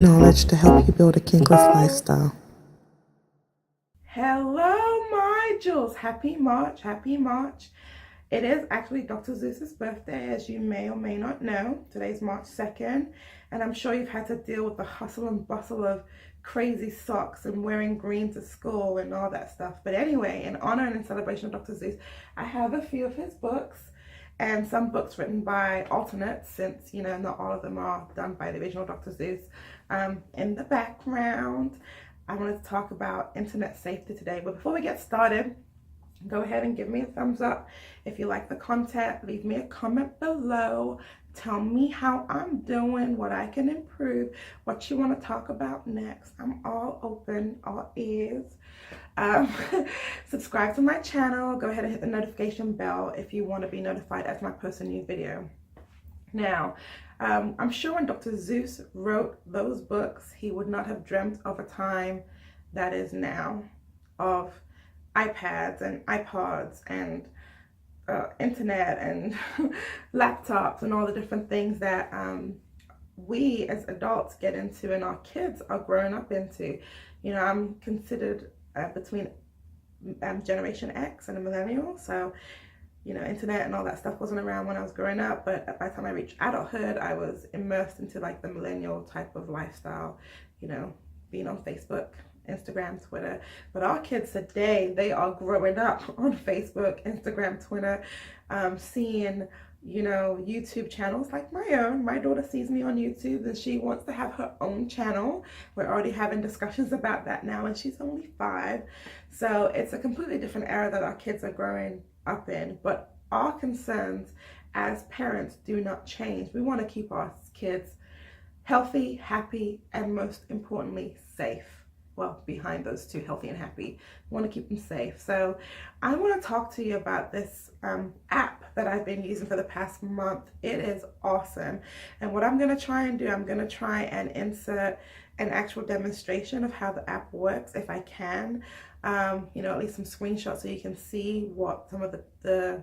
Knowledge to help you build a kinkless lifestyle. Hello, my jewels. Happy March. Happy March. It is actually Dr. Zeus's birthday, as you may or may not know. Today's March 2nd, and I'm sure you've had to deal with the hustle and bustle of crazy socks and wearing green to school and all that stuff. But anyway, in honor and in celebration of Dr. Zeus, I have a few of his books and some books written by alternates, since, not all of them are done by the original Dr. Zeus. In the background, I wanted to talk about internet safety today. But before we get started, go ahead and give me a thumbs up if you like the content. Leave me a comment below. Tell me how I'm doing, what I can improve, what you want to talk about next. I'm all open, all ears. Um, Subscribe to my channel. Go ahead and hit the notification bell if you want to be notified as I post a new video. Now, I'm sure when Dr. Zeus wrote those books, he would not have dreamt of a time that is now, of iPads and iPods and internet and laptops and all the different things that we as adults get into and our kids are growing up into. I'm considered between Generation X and a millennial, so internet and all that stuff wasn't around when I was growing up, but by the time I reached adulthood, I was immersed into like the millennial type of lifestyle, being on Facebook, Instagram, Twitter. But our kids today, they are growing up on Facebook, Instagram, Twitter, seeing, YouTube channels like my own. My daughter sees me on YouTube and she wants to have her own channel. We're already having discussions about that now, and she's only 5. So it's a completely different era that our kids are growing up in. But our concerns as parents do not change. We want to keep our kids healthy, happy, and most importantly, safe. Well, behind those two, healthy and happy, we want to keep them safe. So I want to talk to you about this app that I've been using for the past month. It is awesome. And what I'm going to try and do, I'm going to try and insert an actual demonstration of how the app works if I can. At least some screenshots so you can see what some of the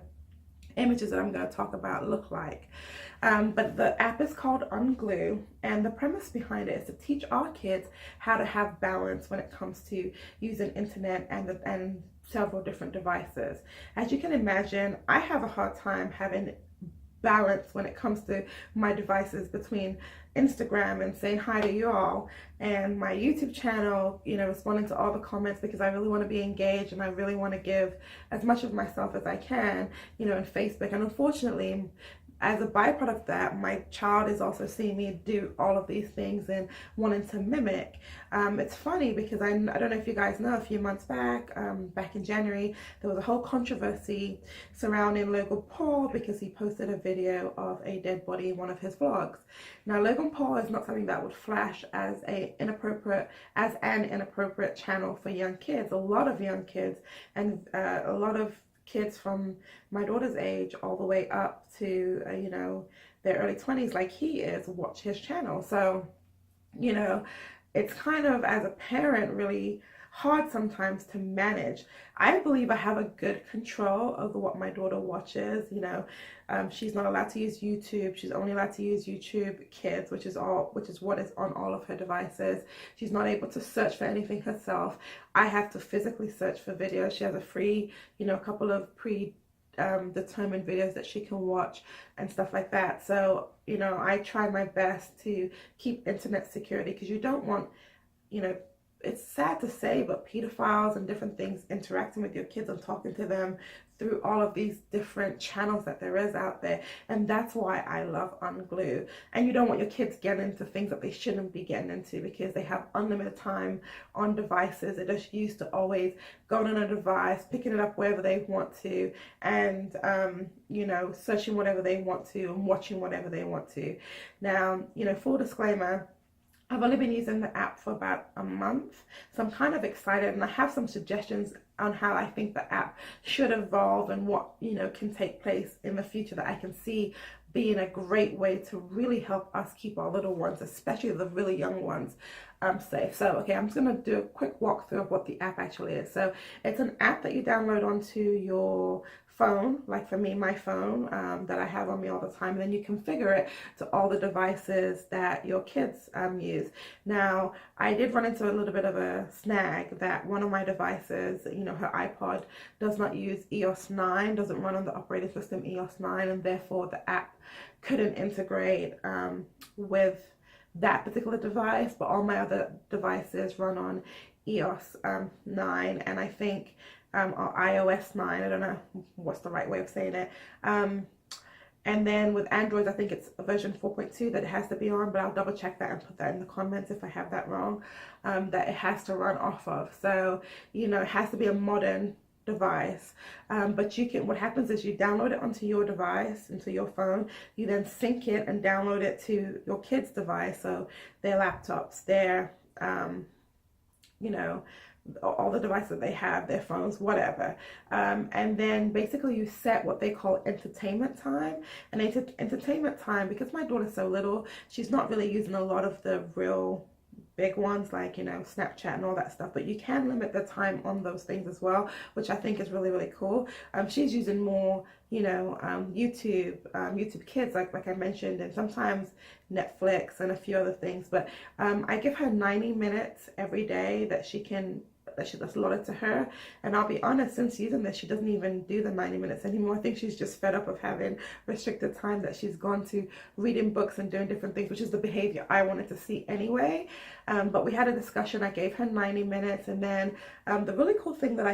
images that I'm going to talk about look like. But the app is called Unglue, and the premise behind it is to teach our kids how to have balance when it comes to using internet and several different devices. As you can imagine, I have a hard time having balance when it comes to my devices between Instagram and saying hi to you all and my YouTube channel, responding to all the comments because I really want to be engaged and I really want to give as much of myself as I can, in Facebook. And unfortunately, as a byproduct of that, my child is also seeing me do all of these things and wanting to mimic. It's funny because I don't know if you guys know, a few months back, back in January, there was a whole controversy surrounding Logan Paul because he posted a video of a dead body in one of his vlogs. Now, Logan Paul is not something that would flash as an inappropriate channel for young kids. A lot of young kids and a lot of kids from my daughter's age all the way up to their early 20s, like he is, watch his channel. So it's kind of, as a parent, really hard sometimes to manage. I believe I have a good control over what my daughter watches. She's not allowed to use YouTube. She's only allowed to use YouTube Kids, which is what is on all of her devices. She's not able to search for anything herself. I have to physically search for videos. She has a free, a couple of determined videos that she can watch and stuff like that. So, I try my best to keep internet security, because you don't want, it's sad to say, but pedophiles and different things interacting with your kids and talking to them through all of these different channels that there is out there. And that's why I love Unglue. And you don't want your kids getting into things that they shouldn't be getting into, because they have unlimited time on devices. They're just used to always going on a device, picking it up wherever they want to, and searching whatever they want to and watching whatever they want to. Now, full disclaimer, I've only been using the app for about a month, so I'm kind of excited, and I have some suggestions on how I think the app should evolve and what can take place in the future that I can see being a great way to really help us keep our little ones, especially the really young ones, safe. So okay, I'm just going to do a quick walkthrough of what the app actually is. So it's an app that you download onto your phone, like for me, my phone that I have on me all the time, and then you configure it to all the devices that your kids use. Now, I did run into a little bit of a snag that one of my devices, her iPod, does not use EOS 9, doesn't run on the operating system EOS 9, and therefore the app couldn't integrate with that particular device, but all my other devices run on EOS 9, and I think or iOS 9, I don't know what's the right way of saying it. And then with Android, I think it's version 4.2 that it has to be on, but I'll double check that and put that in the comments if I have that wrong, that it has to run off of. So, it has to be a modern device, but what happens is you download it onto your device, into your phone, you then sync it and download it to your kids' device, so their laptops, their all the devices that they have, their phones, whatever, and then basically you set what they call entertainment time. And entertainment time, because my daughter's so little, she's not really using a lot of the real big ones like Snapchat and all that stuff, but you can limit the time on those things as well, which I think is really, really cool. She's using more YouTube Kids, like I mentioned, and sometimes Netflix and a few other things, but I give her 90 minutes every day that's allotted to her. And I'll be honest, since using this, she doesn't even do the 90 minutes anymore. I think she's just fed up of having restricted time, that she's gone to reading books and doing different things, which is the behavior I wanted to see anyway. But we had a discussion. I gave her 90 minutes, and then the really cool thing that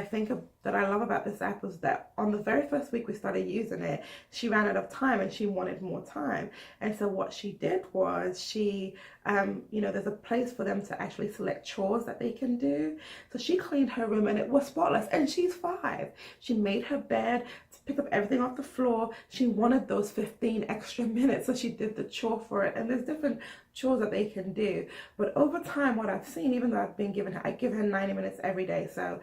that I love about this app was that on the very first week we started using it, she ran out of time and she wanted more time. And so what she did was she there's a place for them to actually select chores that they can do. So she cleaned her room and it was spotless, and she's 5. She made her bed, picked up everything off the floor. She wanted those 15 extra minutes, so she did the chore for it. And there's different chores that they can do, but over time, what I've seen, even though I give her 90 minutes every day, so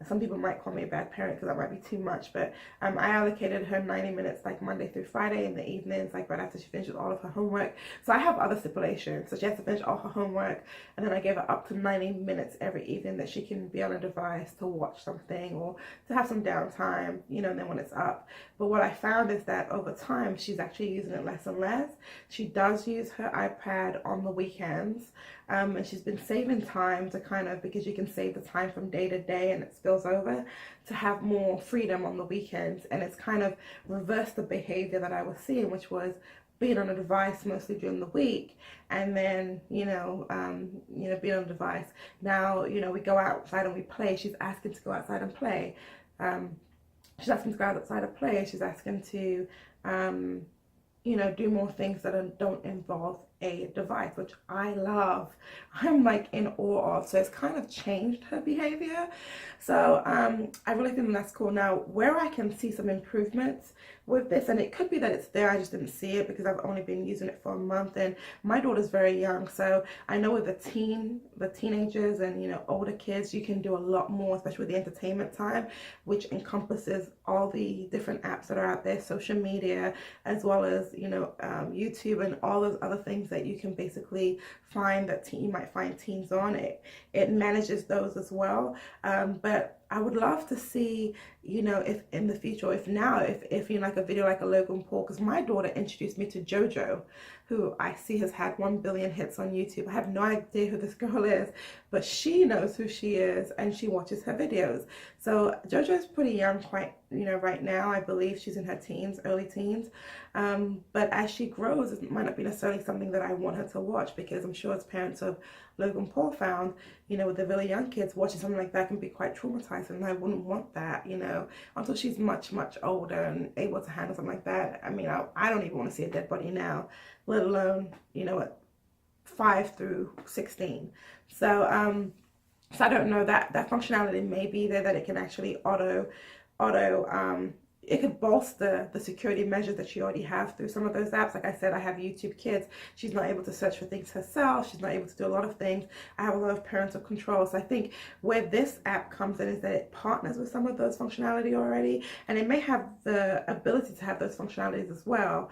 some people might call me a bad parent because that might be too much, but I allocated her 90 minutes like Monday through Friday in the evenings, like right after she finishes all of her homework. So I have other stipulations. So she has to finish all her homework, and then I gave her up to 90 minutes every evening that she can be on a device to watch something or to have some downtime, and then when it's up. But what I found is that over time, she's actually using it less and less. She does use her iPad on the weekends, and she's been saving time to because you can save the time from day to day and it spills over, to have more freedom on the weekends. And it's kind of reversed the behavior that I was seeing, which was being on a device mostly during the week, and then being on a device. Now we go outside and we play. She's asking to go outside and play. She's asking to go outside and play. She's asking to do more things that don't involve a device, which I love. I'm like in awe of. So it's kind of changed her behavior. So I really think that's cool. Now, where I can see some improvements with this, and it could be that it's there, I just didn't see it because I've only been using it for a month, and my daughter's very young, so I know with the teenagers and older kids, you can do a lot more, especially with the entertainment time, which encompasses all the different apps that are out there, social media, as well as YouTube and all those other things that you can basically find that you might find teens on. It manages those as well, but I would love to see, if in the future, if like a video like a Logan Paul, because my daughter introduced me to JoJo, who I see has had 1 billion hits on YouTube. I have no idea who this girl is, but she knows who she is and she watches her videos. So JoJo is pretty young, quite, right now. I believe she's in her teens, early teens. But as she grows, it might not be necessarily something that I want her to watch, because I'm sure as parents of Logan Paul found, with the really young kids, watching something like that can be quite traumatizing, and I wouldn't want that, until she's much, much older and able to handle something like that. I mean, I don't even want to see a dead body now, let alone, at 5 through 16. So I don't know, that functionality may be there, that it can actually it could bolster the security measures that you already have through some of those apps. Like I said, I have YouTube Kids. She's not able to search for things herself. She's not able to do a lot of things. I have a lot of parental control. So I think where this app comes in is that it partners with some of those functionality already, and it may have the ability to have those functionalities as well.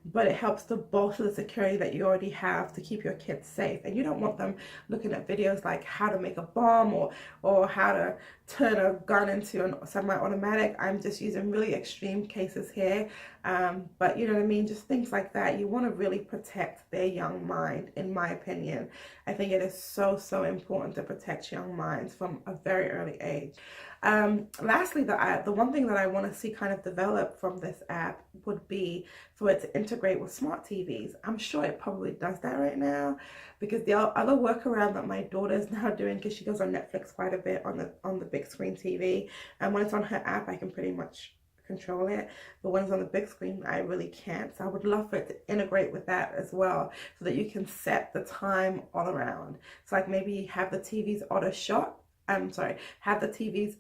But it helps to bolster the security that you already have to keep your kids safe. And you don't want them looking at videos like how to make a bomb or how to turn a gun into a semi-automatic. I'm just using really extreme cases here, but you know what I mean, just things like that. You want to really protect their young mind, in my opinion. I think it is so important to protect young minds from a very early age. Lastly, the one thing that I want to see kind of develop from this app would be for it to integrate with smart TVs. I'm sure it probably does that right now, because the other workaround that my daughter is now doing, because she goes on Netflix quite a bit on the big screen TV, and when it's on her app I can pretty much control it, but when it's on the big screen I really can't. So I would love for it to integrate with that as well, so that you can set the time all around. So like maybe have the TVs auto shut, have the TVs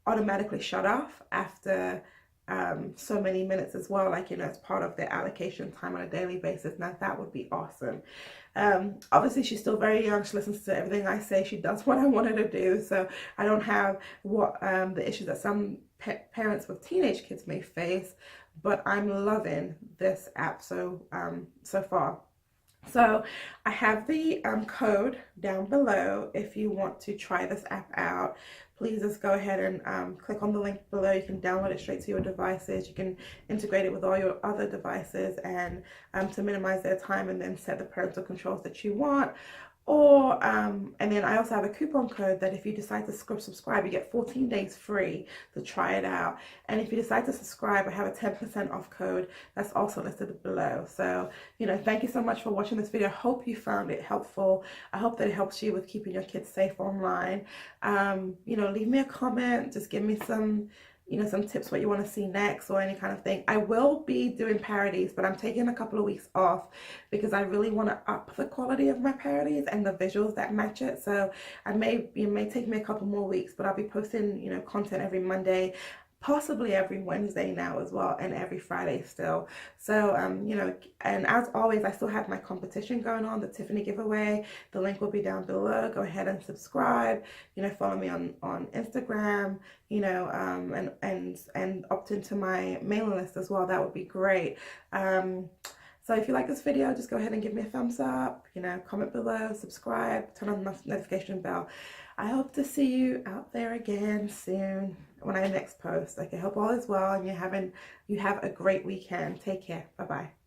automatically shut off after so many minutes as well, like, you know, as part of their allocation time on a daily basis. Now that would be awesome. Obviously she's still very young, she listens to everything I say, she does what I want her to do, so I don't have what the issues that some parents with teenage kids may face, but I'm loving this app so far. So I have the code down below if you want to try this app out. Please just go ahead and click on the link below. You can download it straight to your devices. You can integrate it with all your other devices, and to minimize their time, and then set the parental controls that you want. Or and then I also have a coupon code that if you decide to subscribe, you get 14 days free to try it out. And if you decide to subscribe, I have a 10% off code that's also listed below. So, you know, thank you so much for watching this video. I hope you found it helpful. I hope that it helps you with keeping your kids safe online. You know, leave me a comment, just give me some, you know, some tips what you want to see next, or any kind of thing. I will be doing parodies, but I'm taking a couple of weeks off because I really want to up the quality of my parodies and the visuals that match it. So it may take me a couple more weeks, but I'll be posting, you know, content every Monday, possibly every Wednesday now as well, and every Friday still. So you know, and as always, I still have my competition going on, the Tiffany giveaway. The link will be down below. Go ahead and subscribe, you know, follow me on Instagram, you know, and opt into my mailing list as well. That would be great. So if you like this video, just go ahead and give me a thumbs up, you know, comment below, subscribe, turn on the notification bell. I hope to see you out there again soon when I next post. I hope all is well and you have a great weekend. Take care. Bye-bye.